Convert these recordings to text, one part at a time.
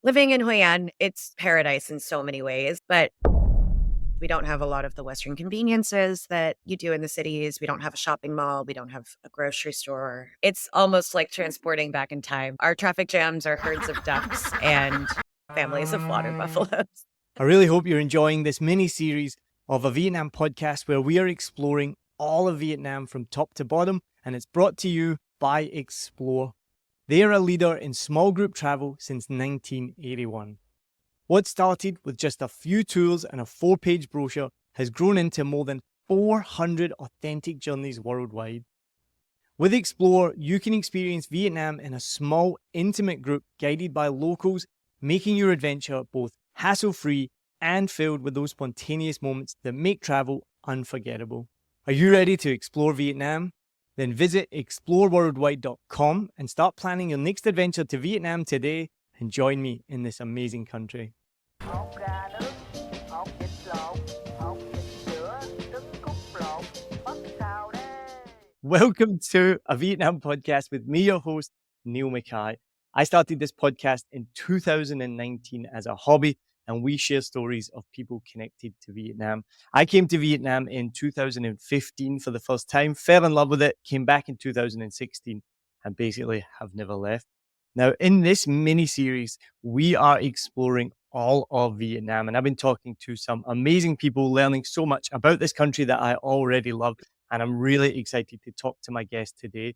living in Hoi An, it's paradise in so many ways, but we don't have a lot of the Western conveniences that you do in the cities. We don't have a shopping mall. We don't have a grocery store. It's almost like transporting back in time. Our traffic jams are herds of ducks and families of water buffaloes. I really hope you're enjoying this mini series of a Vietnam podcast where we are exploring all of Vietnam from top to bottom, and it's brought to you by Explore. They are a leader in small group travel since 1981. What started with just a few tools and a 4-page brochure has grown into more than 400 authentic journeys worldwide. With Explore, you can experience Vietnam in a small, intimate group guided by locals, making your adventure both hassle-free and filled with those spontaneous moments that make travel unforgettable. Are you ready to explore Vietnam? Then visit exploreworldwide.com and start planning your next adventure to Vietnam today and join me in this amazing country. Welcome to a Vietnam podcast with me, your host, Neil Mackay. I started this podcast in 2019 as a hobby, and we share stories of people connected to Vietnam. I came to Vietnam in 2015 for the first time, fell in love with it, came back in 2016, and basically have never left. Now, in this mini-series, we are exploring all of Vietnam, and I've been talking to some amazing people, learning so much about this country that I already love, and I'm really excited to talk to my guest today.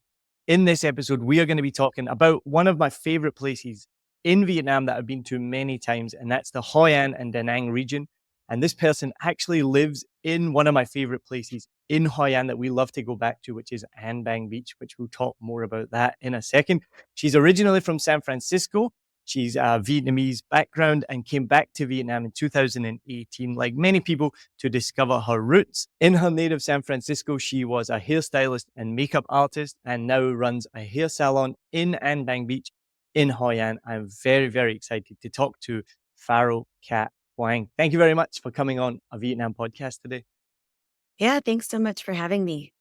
In this episode, we are going to be talking about one of my favorite places in Vietnam that I've been to many times, and that's the Hoi An and Da Nang region. And this person actually lives in one of my favorite places in Hoi An that we love to go back to, which is An Bang Beach, which we'll talk more about that in a second. She's originally from San Francisco. She's a Vietnamese background and came back to Vietnam in 2018, like many people, to discover her roots. In her native San Francisco, she was a hairstylist and makeup artist and now runs a hair salon in An Bang Beach in Hoi An. I'm very, very excited to talk to Faryl Hoang. Thank you very much for coming on a Vietnam podcast today. Yeah, thanks so much for having me.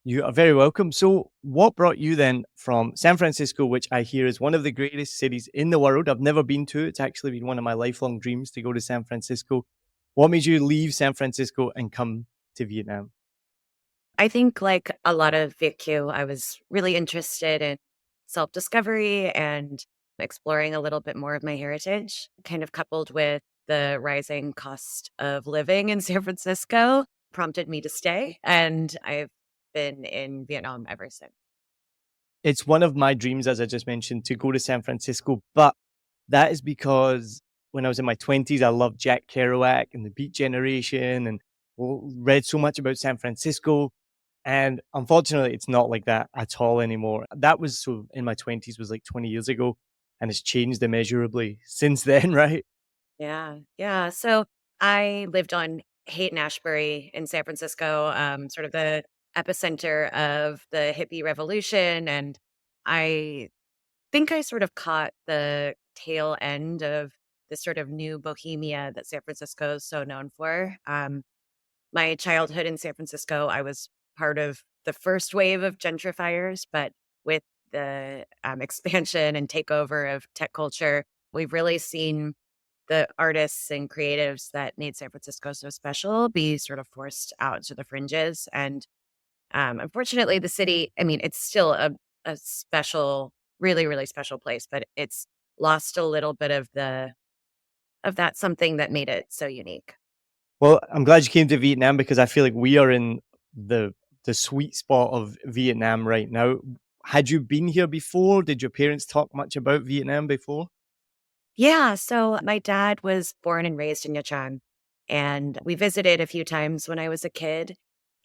You are very welcome. So what brought you then from San Francisco, which I hear is one of the greatest cities in the world? I've never been to. It's actually been one of my lifelong dreams to go to San Francisco. What made you leave San Francisco and come to Vietnam? I think, like a lot of Viet Kieu, I was really interested in self-discovery and exploring a little bit more of my heritage, kind of coupled with the rising cost of living in San Francisco prompted me to stay. And I've been in Vietnam ever since. It's one of my dreams, as I just mentioned, to go to San Francisco. But that is because when I was in my 20s, I loved Jack Kerouac and the Beat Generation and read so much about San Francisco. And unfortunately, it's not like that at all anymore. That was so in my 20s was like 20 years ago, and it's changed immeasurably since then, right? Yeah. Yeah. So I lived on Haight-Ashbury in San Francisco, sort of the epicenter of the hippie revolution. And I think I sort of caught the tail end of this sort of new bohemia that San Francisco is so known for. My childhood in San Francisco, I was part of the first wave of gentrifiers, but with the expansion and takeover of tech culture, we've really seen the artists and creatives that made San Francisco so special be sort of forced out to the fringes. And unfortunately, the city, I mean, it's still a special, really, really special place, but it's lost a little bit of that something that made it so unique. Well, I'm glad you came to Vietnam because I feel like we are in the sweet spot of Vietnam right now. Had you been here before? Did your parents talk much about Vietnam before? Yeah. So my dad was born and raised in Nha Trang, and we visited a few times when I was a kid.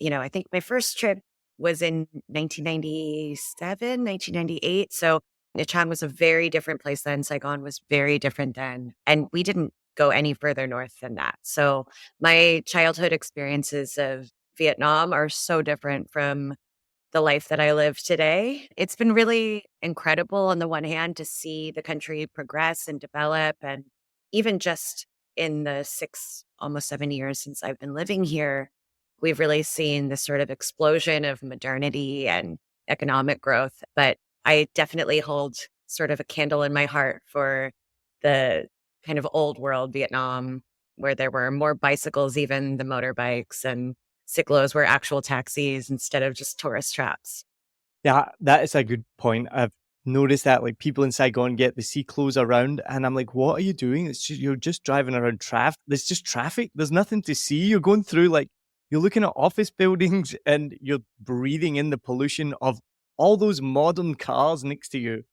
I think my first trip was in 1997, 1998. So Nha Trang was a very different place then. Saigon was very different then. And we didn't go any further north than that. So my childhood experiences of Vietnam are so different from the life that I live today. It's been really incredible on the one hand to see the country progress and develop. And even just in the almost 7 years since I've been living here, we've really seen this sort of explosion of modernity and economic growth. But I definitely hold sort of a candle in my heart for the kind of old world Vietnam, where there were more bicycles even than motorbikes, and cyclos were actual taxis instead of just tourist traps. Yeah, that is a good point. I've noticed that like people in Saigon get the sea clothes around and I'm like, what are you doing? It's just, you're just driving around traffic. There's just traffic. There's nothing to see. You're going through like you're looking at office buildings and you're breathing in the pollution of all those modern cars next to you.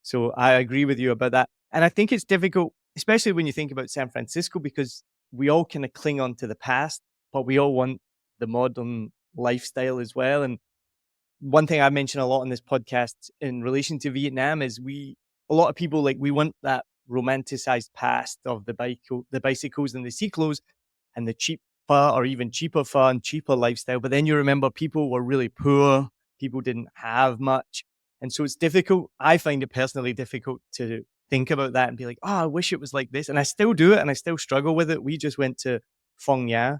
So I agree with you about that. And I think it's difficult, especially when you think about San Francisco, because we all kind of cling on to the past, but we all want the modern lifestyle as well. And one thing I mention a lot in this podcast in relation to Vietnam is a lot of people like we want that romanticized past of the bicycles and the cyclos and the cheap fur or even cheaper fur and cheaper lifestyle. But then you remember people were really poor, people didn't have much. And so it's difficult. I find it personally difficult to think about that and be like, oh, I wish it was like this. And I still do it and I still struggle with it. We just went to Phong Nha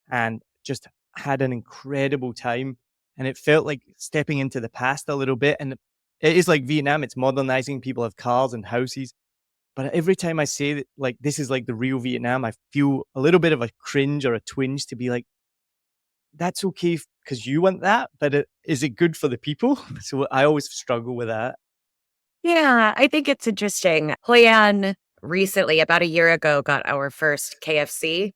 and just had an incredible time. And it felt like stepping into the past a little bit. And it is like Vietnam, it's modernizing. People have cars and houses. But every time I say that, like, this is like the real Vietnam, I feel a little bit of a cringe or a twinge to be like, that's okay because you want that, but is it good for the people? So I always struggle with that. Yeah, I think it's interesting. Hoi An recently, about a year ago, got our first KFC,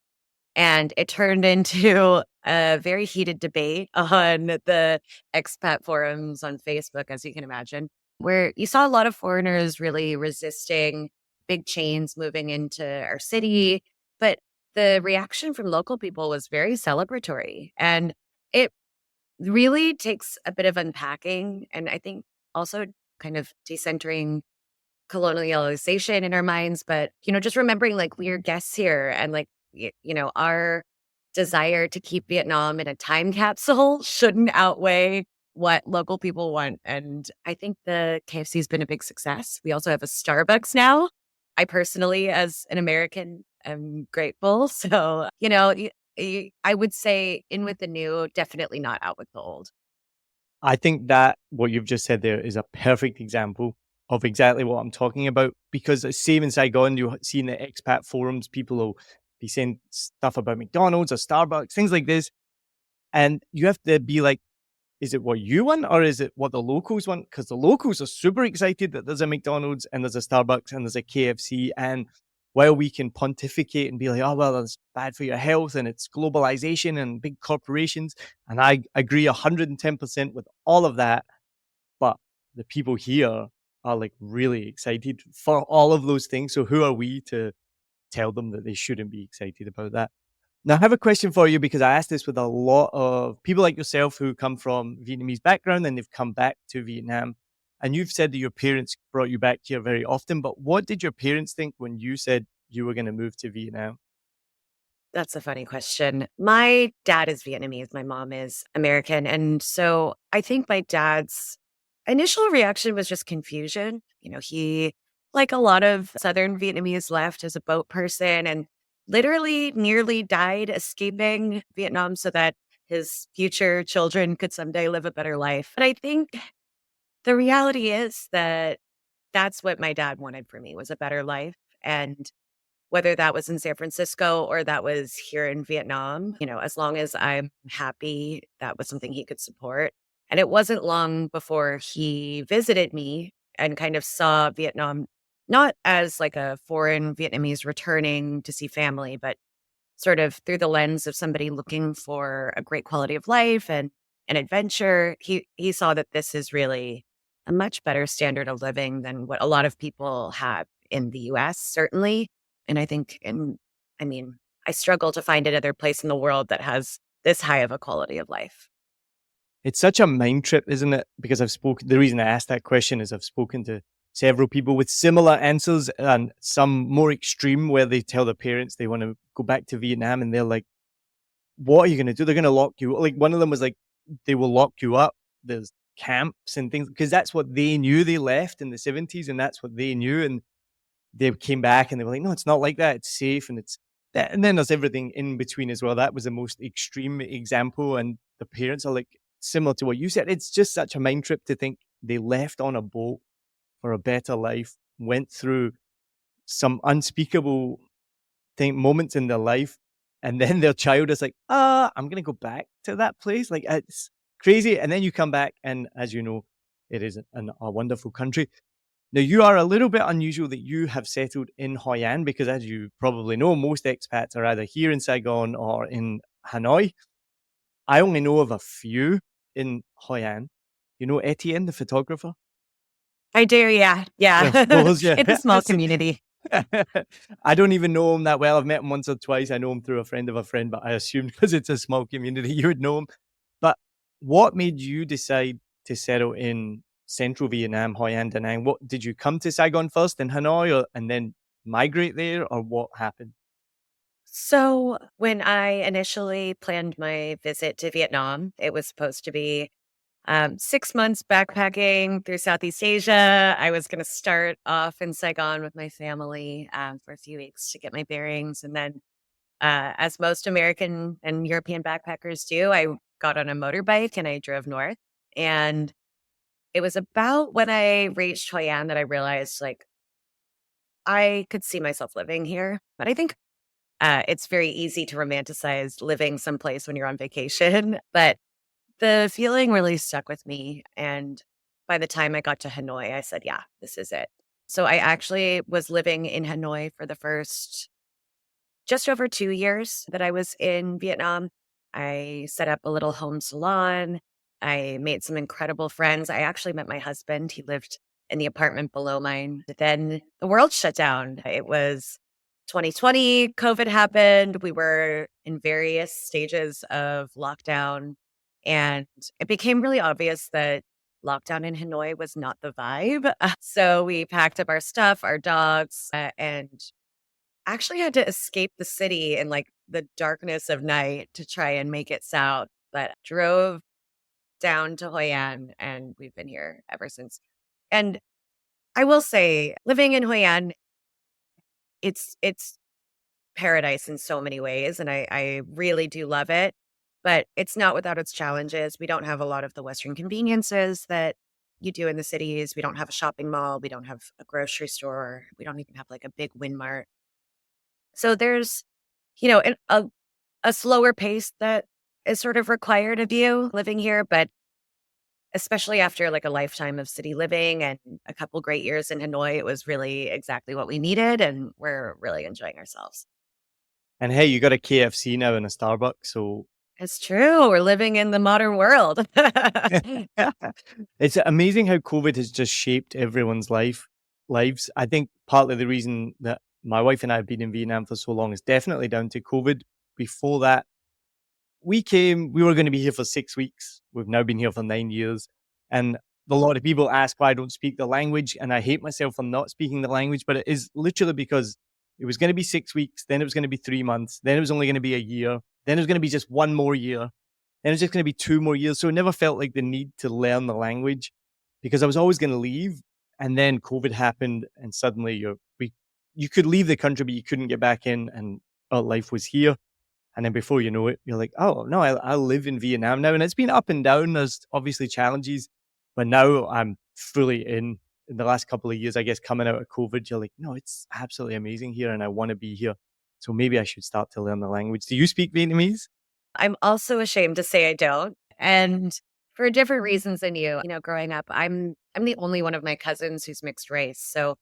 and it turned into a very heated debate on the expat forums on Facebook, as you can imagine, where you saw a lot of foreigners really resisting big chains moving into our city. But the reaction from local people was very celebratory. And it really takes a bit of unpacking. And I think also kind of decentering colonialization in our minds, but, just remembering like we're guests here and like, our desire to keep Vietnam in a time capsule shouldn't outweigh what local people want. And I think the KFC has been a big success. We also have a Starbucks now. I personally, as an American, am grateful. So, I would say in with the new, definitely not out with the old. I think that what you've just said there is a perfect example of exactly what I'm talking about. Because same in Saigon, you see in the expat forums, people will be saying stuff about McDonald's or Starbucks, things like this. And you have to be like, is it what you want or is it what the locals want? Because the locals are super excited that there's a McDonald's and there's a Starbucks and there's a KFC. And while we can pontificate and be like, oh, well, that's bad for your health and it's globalization and big corporations. And I agree 110% with all of that. But the people here are like really excited for all of those things. So who are we to tell them that they shouldn't be excited about that? Now, I have a question for you because I asked this with a lot of people like yourself who come from Vietnamese background and they've come back to Vietnam. And you've said that your parents brought you back here very often, but what did your parents think when you said you were going to move to Vietnam? That's a funny question. My dad is Vietnamese, my mom is American. And so I think my dad's initial reaction was just confusion. He, like a lot of Southern Vietnamese, left as a boat person and literally nearly died escaping Vietnam so that his future children could someday live a better life. But I think the reality is that that's what my dad wanted for me was a better life. And whether that was in San Francisco or that was here in Vietnam, as long as I'm happy, that was something he could support. And it wasn't long before he visited me and kind of saw Vietnam not as like a foreign Vietnamese returning to see family, but sort of through the lens of somebody looking for a great quality of life and an adventure. He saw that this is really a much better standard of living than what a lot of people have in the US, certainly. And I think I mean, I struggle to find another place in the world that has this high of a quality of life. It's such a mind trip, isn't it? Because the reason I asked that question is I've spoken to several people with similar answers and some more extreme where they tell their parents they want to go back to Vietnam and they're like, what are you going to do? They're going to lock you. Like one of them was like, they will lock you up. There's camps and things because that's what they knew. They left in the 70s and that's what they knew. And they came back and they were like, no, it's not like that. It's safe and it's that. And then there's everything in between as well. That was the most extreme example. And the parents are like, similar to what you said. It's just such a mind trip to think they left on a boat for a better life, went through some unspeakable moments in their life, and then their child is like, I'm gonna go back to that place. Like, it's crazy. And then you come back, and as you know, it is a wonderful country. Now, you are a little bit unusual that you have settled in Hoi An because, as you probably know, most expats are either here in Saigon or in Hanoi. I only know of a few in Hoi An. You know Etienne, the photographer? I do, yeah, Of yeah. course, yeah. It's a small community. I don't even know him that well. I've met him once or twice. I know him through a friend of a friend, but I assumed because it's a small community, you would know him. But what made you decide to settle in central Vietnam, Hoi An, Da Nang? What did you come to Saigon first in Hanoi, and then migrate there, or what happened? So, when I initially planned my visit to Vietnam, it was supposed to be 6 months backpacking through Southeast Asia. I was going to start off in Saigon with my family for a few weeks to get my bearings. And then, as most American and European backpackers do, I got on a motorbike and I drove north. And it was about when I reached Hoi An that I realized like I could see myself living here. But I think it's very easy to romanticize living someplace when you're on vacation. But the feeling really stuck with me, and by the time I got to Hanoi, I said, "Yeah, this is it." So I actually was living in Hanoi for the first just over 2 years that I was in Vietnam. I set up a little home salon. I made some incredible friends. I actually met my husband. He lived in the apartment below mine. Then the world shut down. It was 2020, COVID happened. We were in various stages of lockdown. And it became really obvious that lockdown in Hanoi was not the vibe. So we packed up our stuff, our dogs, and actually had to escape the city in like the darkness of night to try and make it south, but drove down to Hoi An and we've been here ever since. And I will say, living in Hoi An, it's paradise in so many ways, and I really do love it. But it's not without its challenges. We don't have a lot of the Western conveniences that you do in the cities. We don't have a shopping mall. We don't have a grocery store. We don't even have like a big Winmart. So there's, a slower pace that is sort of required of you living here, but especially after like a lifetime of city living and a couple great years in Hanoi, it was really exactly what we needed, and we're really enjoying ourselves. And hey, you got a KFC now and a Starbucks, so It's true. We're living in the modern world. it's amazing how COVID has just shaped everyone's lives. I think partly the reason that my wife and I have been in Vietnam for so long is definitely down to COVID. Before that, we were going to be here for 6 weeks. We've now been here for 9 years. And a lot of people ask why I don't speak the language. And I hate myself for not speaking the language, but it is literally because it was going to be 6 weeks. Then it was going to be 3 months. Then it was only going to be a year. Then it was going to be just one more year. Then it was just going to be 2 more years. So it never felt like the need to learn the language because I was always going to leave. And then COVID happened and suddenly you could leave the country, but you couldn't get back in and our life was here. And then before you know it, you're like, oh, no, I live in Vietnam now. And it's been up and down. There's obviously challenges, but now I'm fully in the last couple of years, I guess, coming out of COVID, you're like, no, it's absolutely amazing here and I want to be here. So maybe I should start to learn the language. Do you speak Vietnamese? I'm also ashamed to say I don't. And for different reasons than growing up, I'm the only one of my cousins who's mixed race. So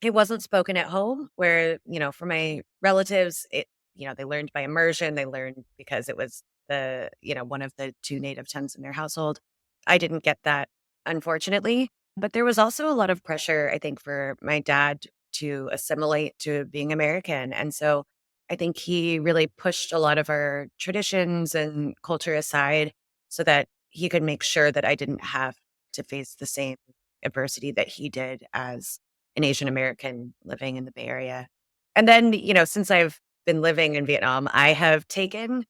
it wasn't spoken at home where, for my relatives, they learned by immersion. They learned because it was one of the two native tongues in their household. I didn't get that, unfortunately. But there was also a lot of pressure, I think, for my dad to assimilate to being American. And so I think he really pushed a lot of our traditions and culture aside so that he could make sure that I didn't have to face the same adversity that he did as an Asian American living in the Bay Area. And then, since I've been living in Vietnam, I have taken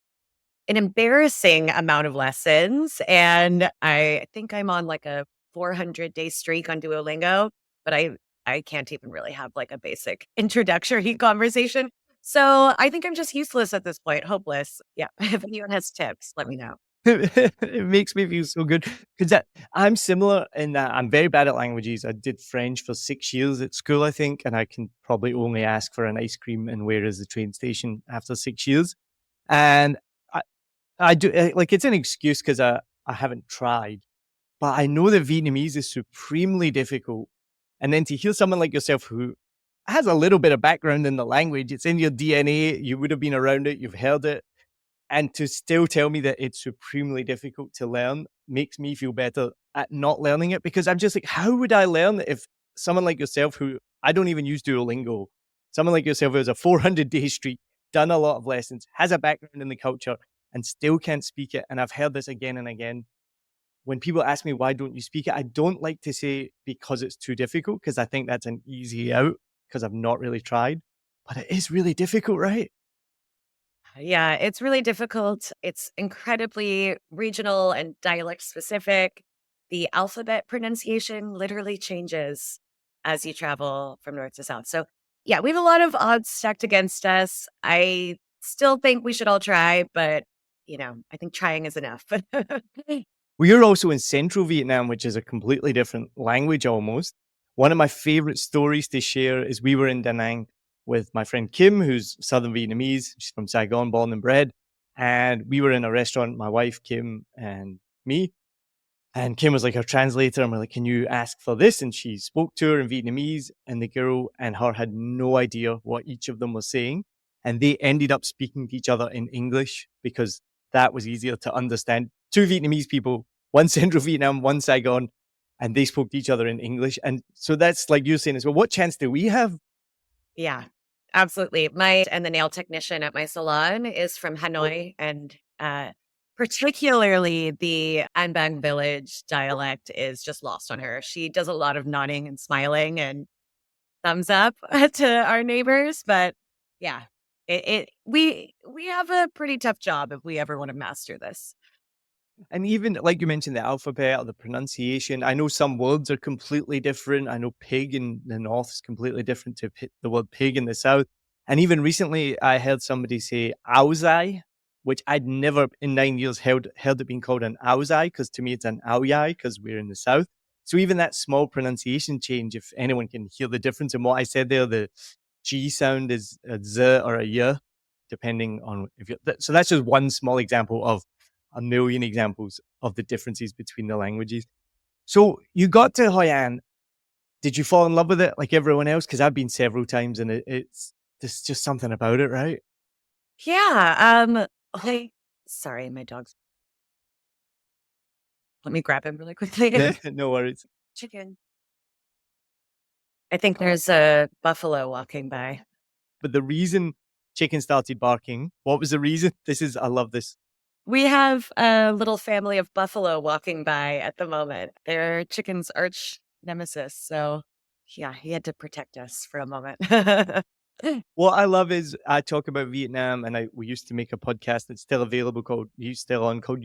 an embarrassing amount of lessons. And I think I'm on like a 400-day streak on Duolingo, but I can't even really have like a basic introductory conversation. So I think I'm just useless at this point, hopeless. Yeah. If anyone has tips, let me know. It makes me feel so good because I'm similar in that I'm very bad at languages. I did French for 6 years at school, I think, and I can probably only ask for an ice cream and where is the train station after 6 years. And I, I do like it's an excuse because I haven't tried, but I know that Vietnamese is supremely difficult. And then to hear someone like yourself who has a little bit of background in the language, it's in your DNA, you would have been around it, you've heard it, and to still tell me that it's supremely difficult to learn makes me feel better at not learning it because I'm just like, how would I learn if someone like yourself, who I don't even use Duolingo, someone like yourself who has a 400-day streak, done a lot of lessons, has a background in the culture, and still can't speak it? And I've heard this again and again. When people ask me, why don't you speak it? I don't like to say because it's too difficult because I think that's an easy out because I've not really tried. But it is really difficult, right? Yeah, it's really difficult. It's incredibly regional and dialect specific. The alphabet pronunciation literally changes as you travel from north to south. So, yeah, we have a lot of odds stacked against us. I still think we should all try, but, I think trying is enough. We are also in central Vietnam, which is a completely different language almost. One of my favorite stories to share is we were in Da Nang with my friend Kim, who's Southern Vietnamese. She's from Saigon, born and bred. And we were in a restaurant, my wife, Kim, and me. And Kim was like our translator, and we're like, can you ask for this? And she spoke to her in Vietnamese, and the girl and her had no idea what each of them was saying. And they ended up speaking to each other in English because that was easier to understand. Two Vietnamese people, one Central Vietnam, one Saigon, and they spoke to each other in English. And so that's like you're saying as well. What chance do we have? Yeah, absolutely. The nail technician at my salon is from Hanoi, and particularly the An Bang village dialect is just lost on her. She does a lot of nodding and smiling and thumbs up to our neighbors, but yeah, we have a pretty tough job if we ever want to master this. And even like you mentioned, the alphabet or the pronunciation, I know some words are completely different. I know pig in the north is completely different to the word pig in the south. And even recently, I heard somebody say "auzai," which I'd never in 9 years heard it being called an "auzai" because to me it's an "aoyai" because we're in the south. So even that small pronunciation change, if anyone can hear the difference in what I said there, the G sound is a Z or a Y, depending on if you. So that's just one small example of a million examples of the differences between the languages. So you got to Hoi An. Did you fall in love with it like everyone else? Because I've been several times and it's there's just something about it, right? Yeah. Okay. Sorry, my dog's. Let me grab him really quickly. No worries. Chicken. I think there's a buffalo walking by. But the reason chicken started barking, what was the reason? I love this. We have a little family of buffalo walking by at the moment. They're chicken's arch nemesis. So, yeah, he had to protect us for a moment. What I love is I talk about Vietnam, and we used to make a podcast that's still available called You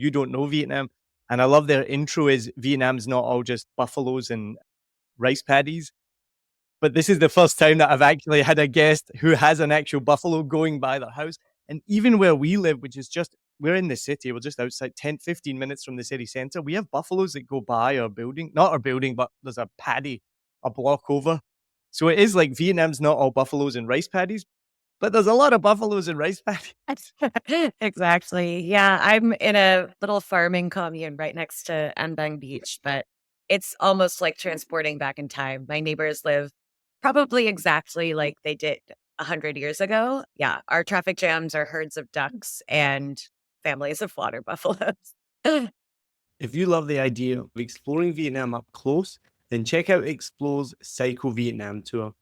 Don't Know Vietnam. And I love their intro is Vietnam's not all just buffaloes and rice paddies. But this is the first time that I've actually had a guest who has an actual buffalo going by their house. And even where we live, which is we're in the city, we're just outside 10, 15 minutes from the city center. We have buffaloes that go by our building, not our building, but there's a paddy a block over. So it is like Vietnam's not all buffaloes and rice paddies, but there's a lot of buffaloes and rice paddies. Exactly. Yeah, I'm in a little farming commune right next to An Bang Beach, but it's almost like transporting back in time. My neighbors live probably exactly like they did 100 years ago. Yeah, our traffic jams are herds of ducks and families of water buffaloes. If you love the idea of exploring Vietnam up close, then check out Explore's Psycho Vietnam tour.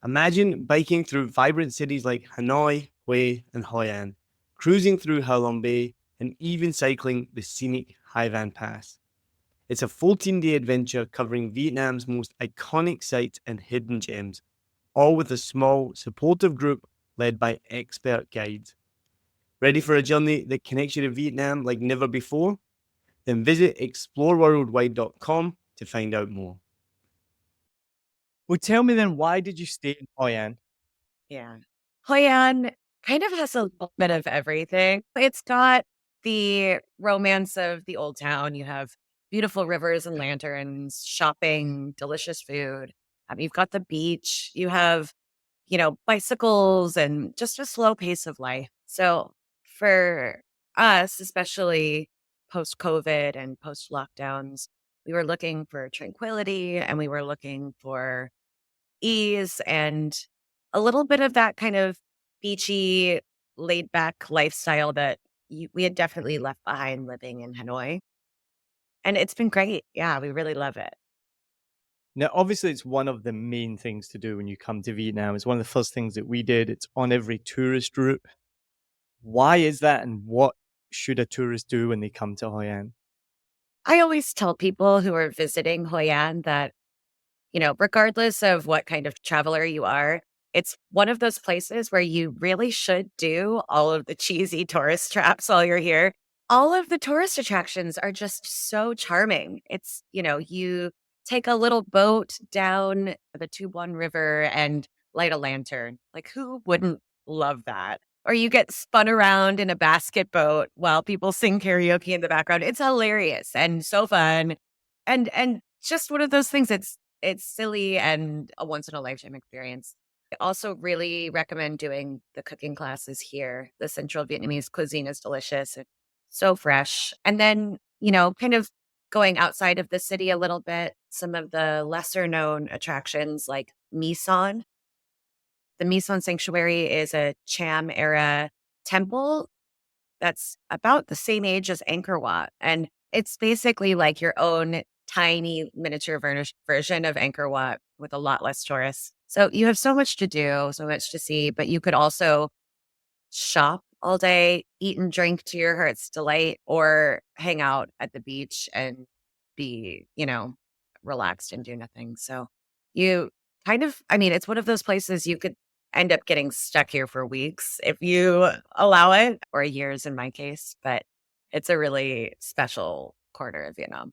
Imagine biking through vibrant cities like Hanoi, Hue, and Hoi An, cruising through Ha Long Bay, and even cycling the scenic Hai Van Pass. It's a 14-day adventure covering Vietnam's most iconic sites and hidden gems, all with a small, supportive group led by expert guides. Ready for a journey that connects you to Vietnam like never before? Then visit exploreworldwide.com to find out more. Well, tell me then, why did you stay in Hoi An? Yeah. Hoi An kind of has a little bit of everything. It's got the romance of the old town. You have beautiful rivers and lanterns, shopping, delicious food. You've got the beach. You have, bicycles and just a slow pace of life. So for us, especially post COVID and post lockdowns, we were looking for tranquility and we were looking for ease and a little bit of that kind of beachy, laid back lifestyle that we had definitely left behind living in Hanoi. And it's been great. Yeah, we really love it. Now, obviously, it's one of the main things to do when you come to Vietnam. It's one of the first things that we did. It's on every tourist route. Why is that, and what should a tourist do when they come to Hoi An? I always tell people who are visiting Hoi An that, regardless of what kind of traveler you are, it's one of those places where you really should do all of the cheesy tourist traps while you're here. All of the tourist attractions are just so charming. You take a little boat down the Tubuan River and light a lantern. Like, who wouldn't love that? Or you get spun around in a basket boat while people sing karaoke in the background. It's hilarious and so fun. And just one of those things. It's silly and a once in a lifetime experience. I also really recommend doing the cooking classes here. The central Vietnamese cuisine is delicious and so fresh. And then, kind of going outside of the city a little bit, some of the lesser known attractions like Misan. The Misan Sanctuary is a Cham era temple that's about the same age as Angkor Wat. And it's basically like your own tiny miniature version of Angkor Wat with a lot less tourists. So you have so much to do, so much to see, but you could also shop all day, eat and drink to your heart's delight, or hang out at the beach and be, relaxed and do nothing. So you it's one of those places you could end up getting stuck here for weeks if you allow it, or years in my case, but it's a really special corner of Vietnam.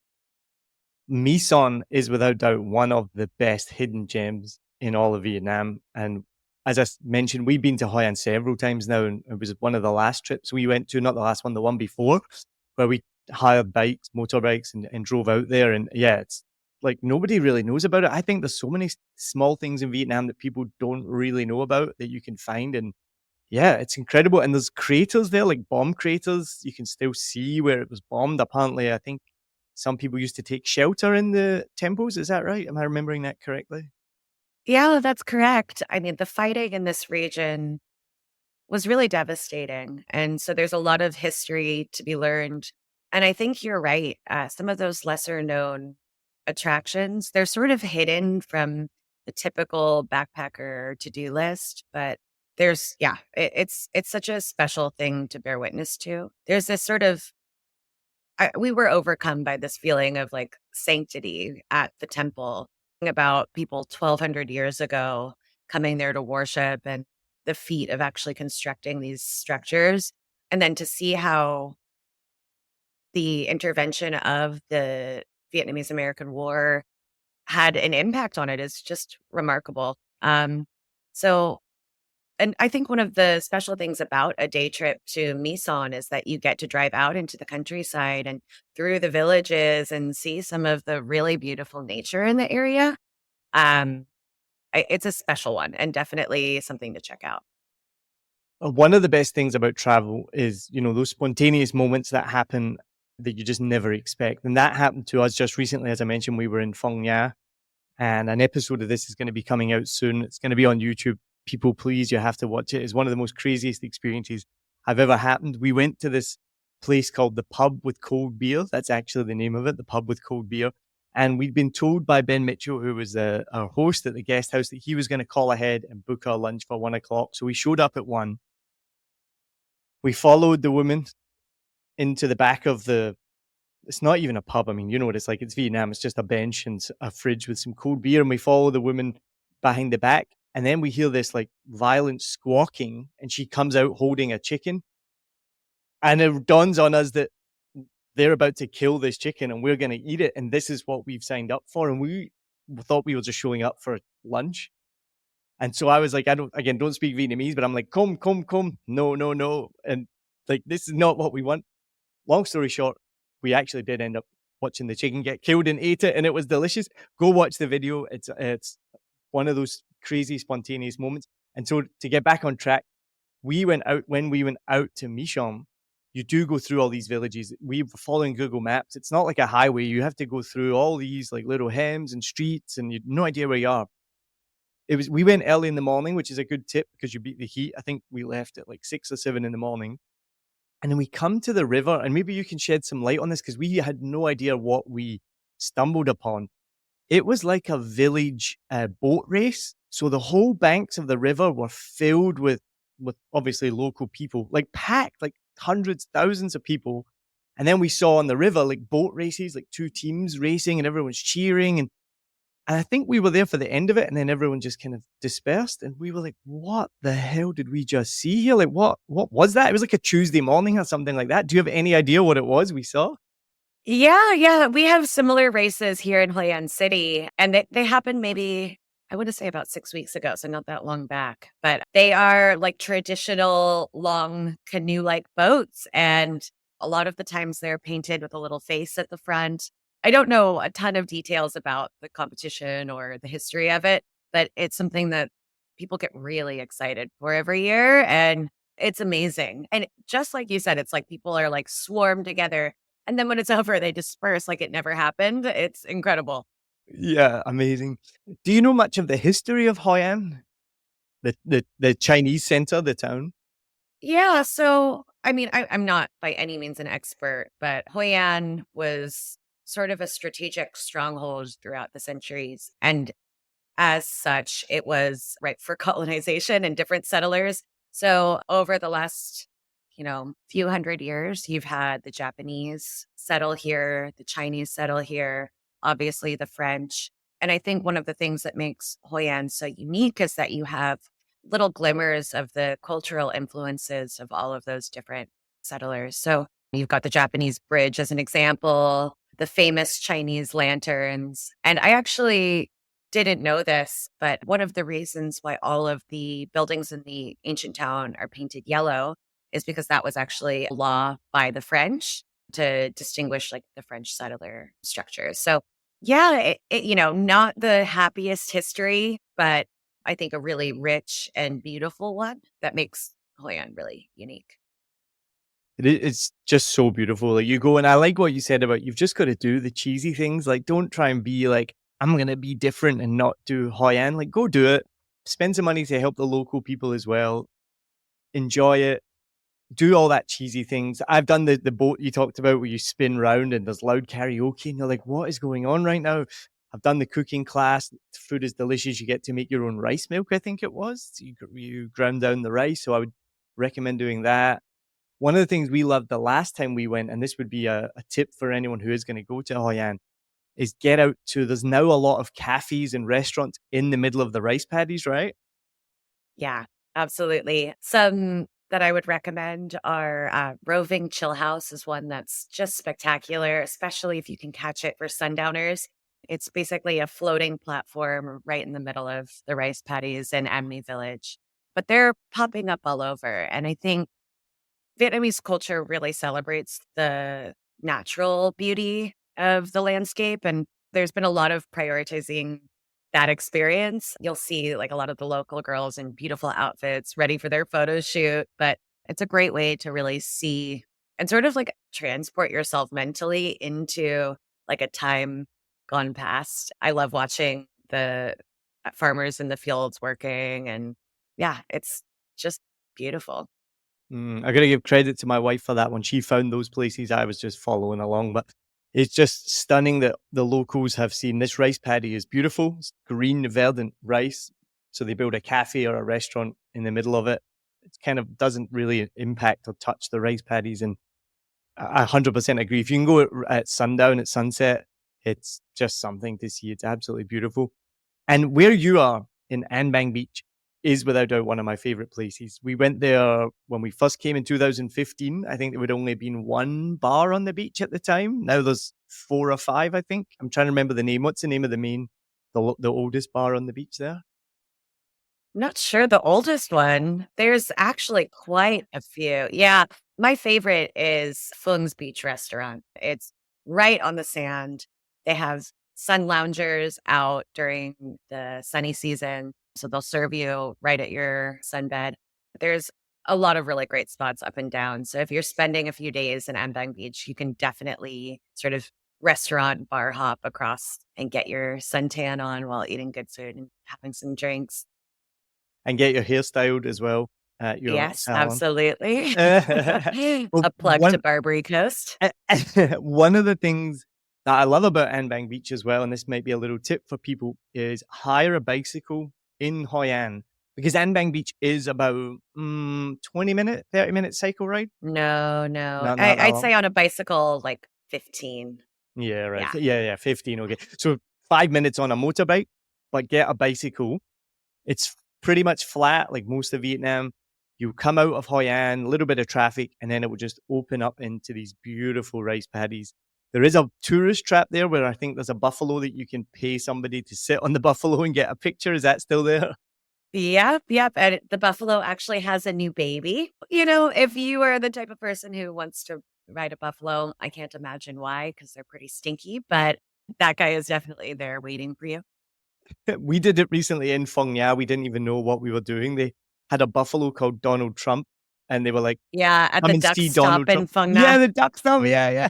Misan is without doubt one of the best hidden gems in all of Vietnam. And as mentioned, we've been to Hoi An several times now, and it was one of the last trips we went to, not the last one, the one before, where we hired motorbikes, and drove out there. And yeah, it's like nobody really knows about it. I think there's so many small things in Vietnam that people don't really know about that you can find. And yeah, it's incredible. And there's craters there, like bomb craters. You can still see where it was bombed. Apparently, I think some people used to take shelter in the temples. Is that right? Am I remembering that correctly? Yeah, that's correct. I mean, the fighting in this region was really devastating. And so there's a lot of history to be learned. And I think you're right. Some of those lesser known attractions, they're sort of hidden from the typical backpacker to-do list, but it's such a special thing to bear witness to. There's this sort of we were overcome by this feeling of like sanctity at the temple, about people 1,200 years ago coming there to worship and the feat of actually constructing these structures. And then to see how the intervention of the Vietnamese-American War had an impact on it is just remarkable. So and I think one of the special things about a day trip to Misan is that you get to drive out into the countryside and through the villages and see some of the really beautiful nature in the area. Um, it's a special one and definitely something to check out. One of the best things about travel is, those spontaneous moments that happen that you just never expect. And that happened to us just recently. As I mentioned, we were in Phong Nha, and an episode of this is going to be coming out soon. It's going to be on YouTube. People, please, you have to watch it. It's one of the most craziest experiences I've ever happened. We went to this place called the Pub with Cold Beer. That's actually the name of it, the Pub with Cold Beer. And we'd been told by Ben Mitchell, who was our host at the guest house, that he was going to call ahead and book our lunch for 1 o'clock. So we showed up at 1. We followed the woman into the back of it's not even a pub. I mean, you know what it's like. It's Vietnam. It's just a bench and a fridge with some cold beer. And we follow the woman behind the back. And then we hear this like violent squawking, and she comes out holding a chicken. And it dawns on us that they're about to kill this chicken and we're going to eat it. And this is what we've signed up for. And we thought we were just showing up for lunch. And so I was like, don't speak Vietnamese, but I'm like, come. No. And like, this is not what we want. long story short, we actually did end up watching the chicken get killed and ate it, and it was delicious. Go watch the video. It's one of those crazy spontaneous moments. And so to get back on track, when we went out to Misham, you do go through all these villages. We were following Google Maps. It's not like a highway. You have to go through all these like little hems and streets, and you have no idea where you are. We went early in the morning, which is a good tip because you beat the heat. I think we left at like 6 or 7 in the morning. And then we come to the river, and maybe you can shed some light on this because we had no idea what we stumbled upon. It was like a village boat race. So the whole banks of the river were filled with obviously local people, like packed, like hundreds, thousands of people. And then we saw on the river like boat races, like two teams racing, and everyone's cheering. And I think we were there for the end of it, and then everyone just kind of dispersed, and we were like, "What the hell did we just see here? Like, what was that?" It was like a Tuesday morning or something like that. Do you have any idea what it was we saw? Yeah, yeah. We have similar races here in Hoi An City, and they happened maybe, I want to say about 6 weeks ago, so not that long back. But they are like traditional long canoe-like boats, and a lot of the times they're painted with a little face at the front. I don't know a ton of details about the competition or the history of it, but it's something that people get really excited for every year, and it's amazing. And just like you said, it's like people are like swarmed together, and then when it's over, they disperse like it never happened. It's incredible. Yeah, amazing. Do you know much of the history of Hoi An, the Chinese center, the town? Yeah, so I mean, I'm not by any means an expert, but Hoi An was sort of a strategic stronghold throughout the centuries. And as such, it was ripe for colonization and different settlers. So over the last, few hundred years, you've had the Japanese settle here, the Chinese settle here, obviously the French. And I think one of the things that makes Hoi An so unique is that you have little glimmers of the cultural influences of all of those different settlers. So you've got the Japanese bridge as an example, the famous Chinese lanterns. And I actually didn't know this, but one of the reasons why all of the buildings in the ancient town are painted yellow is because that was actually a law by the French to distinguish like the French settler structures. So yeah, not the happiest history, but I think a really rich and beautiful one that makes Hoi An really unique. It's just so beautiful. Like you go, and I like what you said about you've just got to do the cheesy things. Like, don't try and be like, I'm gonna be different and not do Hoi An. Like, go do it. Spend some money to help the local people as well. Enjoy it. Do all that cheesy things. I've done the boat you talked about where you spin round and there's loud karaoke and you're like, what is going on right now? I've done the cooking class. The food is delicious. You get to make your own rice milk, I think it was. So you ground down the rice. So I would recommend doing that. One of the things we loved the last time we went, and this would be a tip for anyone who is going to go to Hoi An, is get out to, there's now a lot of cafes and restaurants in the middle of the rice paddies, right? Yeah, absolutely. Some that I would recommend are Roving Chill House is one that's just spectacular, especially if you can catch it for sundowners. It's basically a floating platform right in the middle of the rice paddies in Amni Village. But they're popping up all over. And I think Vietnamese culture really celebrates the natural beauty of the landscape. And there's been a lot of prioritizing that experience. You'll see like a lot of the local girls in beautiful outfits ready for their photo shoot, but it's a great way to really see and sort of like transport yourself mentally into like a time gone past. I love watching the farmers in the fields working, and yeah, it's just beautiful. I got to give credit to my wife for that one. She found those places. I was just following along, but it's just stunning that the locals have seen this rice paddy is beautiful. It's green, verdant rice. So they build a cafe or a restaurant in the middle of it. It kind of doesn't really impact or touch the rice paddies. And I 100% agree. If you can go at sundown, at sunset, it's just something to see. It's absolutely beautiful. And where you are in An Bang Beach is without doubt one of my favorite places. We went there when we first came in 2015. I think there would only been one bar on the beach at the time. Now there's 4 or 5, I think. I'm trying to remember the name. What's the name of the oldest bar on the beach there? Not sure the oldest one. There's actually quite a few. Yeah. My favorite is Phuong's Beach Restaurant. It's right on the sand. They have sun loungers out during the sunny season, so they'll serve you right at your sunbed. There's a lot of really great spots up and down. So if you're spending a few days in Ambang Beach, you can definitely sort of restaurant bar hop across and get your suntan on while eating good food and having some drinks. And get your hair styled as well at your Yes, salon. absolutely. Well, A plug to Barbary Coast. one of the things that I love about Anbang Beach as well, and this might be a little tip for people, is hire a bicycle in Hoi An because Anbang Beach is about 20-minute, 30-minute cycle ride. No, no. Not that I'd long. say on a bicycle, like 15. Yeah, right. Yeah. Yeah, 15. Okay. So 5 minutes on a motorbike, but get a bicycle. It's pretty much flat, like most of Vietnam. You come out of Hoi An, a little bit of traffic, and then it will just open up into these beautiful rice paddies. There is a tourist trap there where I think there's a buffalo that you can pay somebody to sit on the buffalo and get a picture. Is that still there? Yep, yep. And the buffalo actually has a new baby. If you are the type of person who wants to ride a buffalo, I can't imagine why, because they're pretty stinky, but that guy is definitely there waiting for you. We did it recently in Phong Nha. We didn't even know what we were doing. They had a buffalo called Donald Trump, and they were like, Yeah, at come the and duck see stop Donald in Trump. Phang Yeah, Na. the duck stop. Yeah, yeah.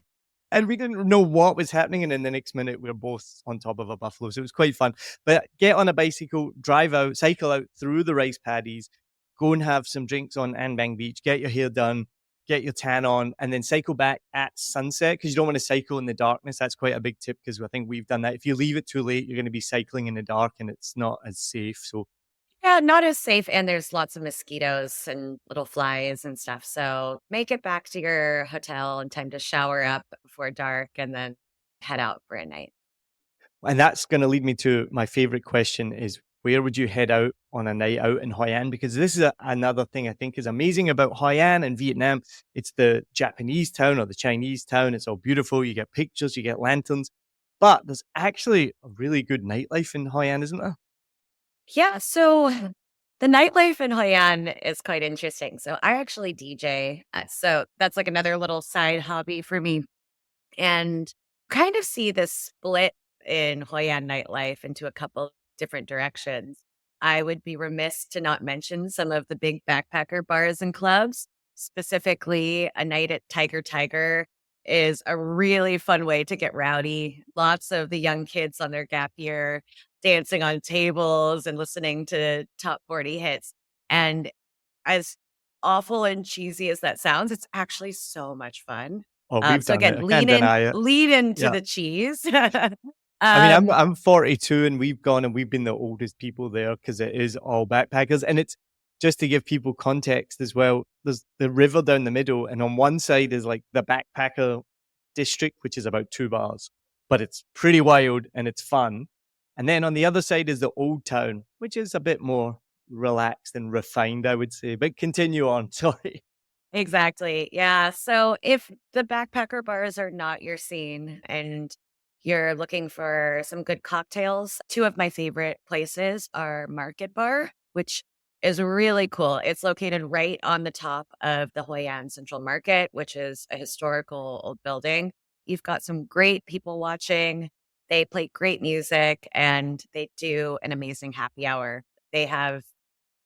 And we didn't know what was happening. And then the next minute, we were both on top of a buffalo. So it was quite fun. But get on a bicycle, drive out, cycle out through the rice paddies, go and have some drinks on Anbang Beach, get your hair done, get your tan on, and then cycle back at sunset because you don't want to cycle in the darkness. That's quite a big tip because I think we've done that. If you leave it too late, you're going to be cycling in the dark and it's not as safe. So Yeah, not as safe, and there's lots of mosquitoes and little flies and stuff, so make it back to your hotel in time to shower up before dark and then head out for a night. and that's going to lead me to my favorite question is where would you head out on a night out in Hoi An? Because this is another thing I think is amazing about Hoi An and Vietnam. It's the Japanese town or the Chinese town. It's all beautiful. You get pictures, you get lanterns, but there's actually a really good nightlife in Hoi An, isn't there? Yeah, so the nightlife in Hoi An is quite interesting. So I actually DJ, so that's like another little side hobby for me, and kind of see this split in Hoi An nightlife into a couple different directions. I would be remiss to not mention some of the big backpacker bars and clubs. Specifically, a night at Tiger Tiger is a really fun way to get rowdy. Lots of the young kids on their gap year dancing on tables and listening to top 40 hits. And as awful and cheesy as that sounds, it's actually so much fun. Oh, we've So done it. again, I can't deny it. lead into Yeah. the cheese. I mean, I'm um, I'm 42 and we've gone and we've been the oldest people there because it is all backpackers. And it's just to give people context as well. There's the river down the middle, and on one side is like the backpacker district, which is about 2 bars, but it's pretty wild and it's fun. And then on the other side is the old town, which is a bit more relaxed and refined, I would say. But continue on. Sorry. exactly. Yeah. So if the backpacker bars are not your scene and you're looking for some good cocktails, two of my favorite places are Market Bar, which is really cool. It's located right on the top of the Hoi An Central Market, which is a historical old building. You've got some great people watching. They play great music and they do an amazing happy hour. They have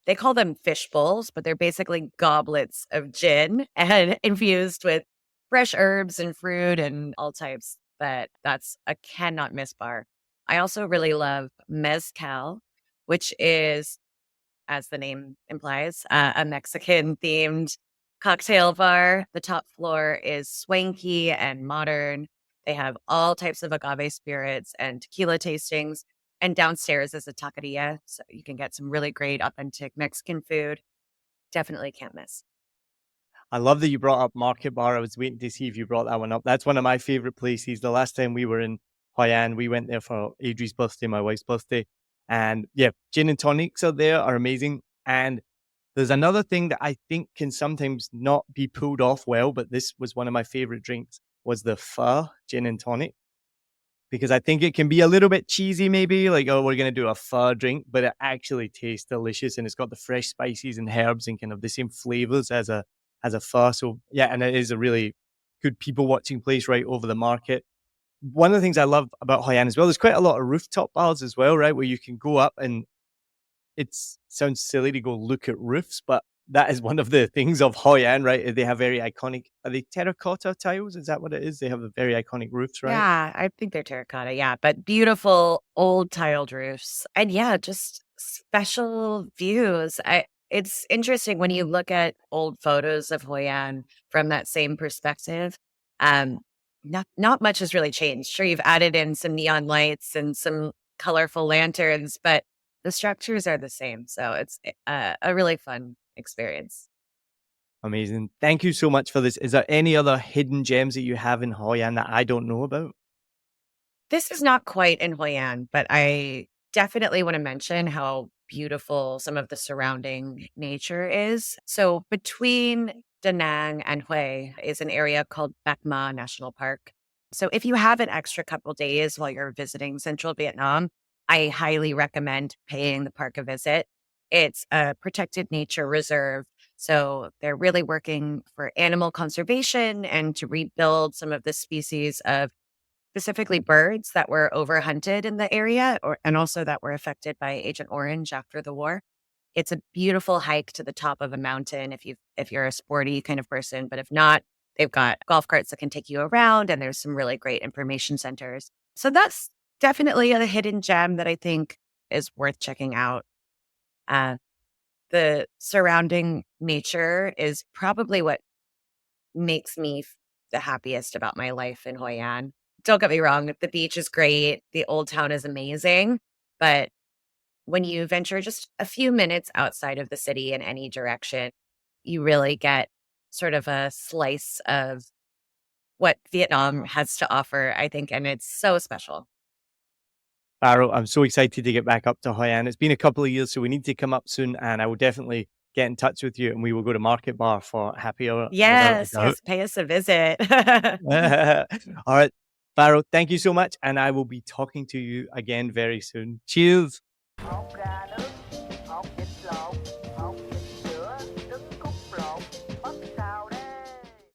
they call them fish bowls, but they're basically goblets of gin and infused with fresh herbs and fruit and all types. But that's a cannot miss bar. I also really love mezcal, which is, as the name implies, a Mexican themed cocktail bar. The top floor is swanky and modern. They have all types of agave spirits and tequila tastings. And downstairs is a taqueria. So you can get some really great, authentic Mexican food. Definitely can't miss. I love that you brought up Market Bar. I was waiting to see if you brought that one up. That's one of my favorite places. The last time we were in Hoi An, we went there for Adri's birthday, my wife's birthday. And yeah, gin and tonics out there are amazing. And there's another thing that I think can sometimes not be pulled off well, but this was one of my favorite drinks, was the pho gin and tonic. Because I think it can be a little bit cheesy, maybe like, oh, we're going to do a pho drink, but it actually tastes delicious and it's got the fresh spices and herbs and kind of the same flavors as as a pho. So yeah, and it is a really good people watching place right over the market. One of the things I love about Hoi An as well, there's quite a lot of rooftop bars as well, right? Where you can go up and it sounds silly to go look at roofs, but that is one of the things of Hoi An, right? They have very iconic, are they terracotta tiles? Is that what it is? They have a very iconic roofs, right? Yeah, I think they're terracotta, yeah, but beautiful old tiled roofs. And yeah, just special views. It's interesting when you look at old photos of Hoi An from that same perspective. Um, not much has really changed. Sure, you've added in some neon lights and some colorful lanterns, but the structures are the same. So it's a really fun experience. Amazing. Thank you so much for this. Is there any other hidden gems that you have in Hoi An that I don't know about? This is not quite in Hoi An, but I definitely want to mention how beautiful some of the surrounding nature is. So between Da Nang and Hue is an area called Bac Ma National Park. So if you have an extra couple days while you're visiting central Vietnam, I highly recommend paying the park a visit. It's a protected nature reserve. So they're really working for animal conservation and to rebuild some of the species of specifically birds that were overhunted in the area and also that were affected by Agent Orange after the war. It's a beautiful hike to the top of a mountain if you're a sporty kind of person, but if not, they've got golf carts that can take you around and there's some really great information centers. So that's definitely a hidden gem that I think is worth checking out. Uh, the surrounding nature is probably what makes me the happiest about my life in Hoi An. Don't get me wrong, the beach is great, the old town is amazing, but when you venture just a few minutes outside of the city in any direction, you really get sort of a slice of what Vietnam has to offer, I think, and it's so special. Faryl, I'm so excited to get back up to Hoi An. It's been a couple of years, so we need to come up soon, and I will definitely get in touch with you, and we will go to Market Bar for happy hour without a Yes, doubt. yes, pay us a visit. All right, Faryl, thank you so much, and I will be talking to you again very soon. Cheers.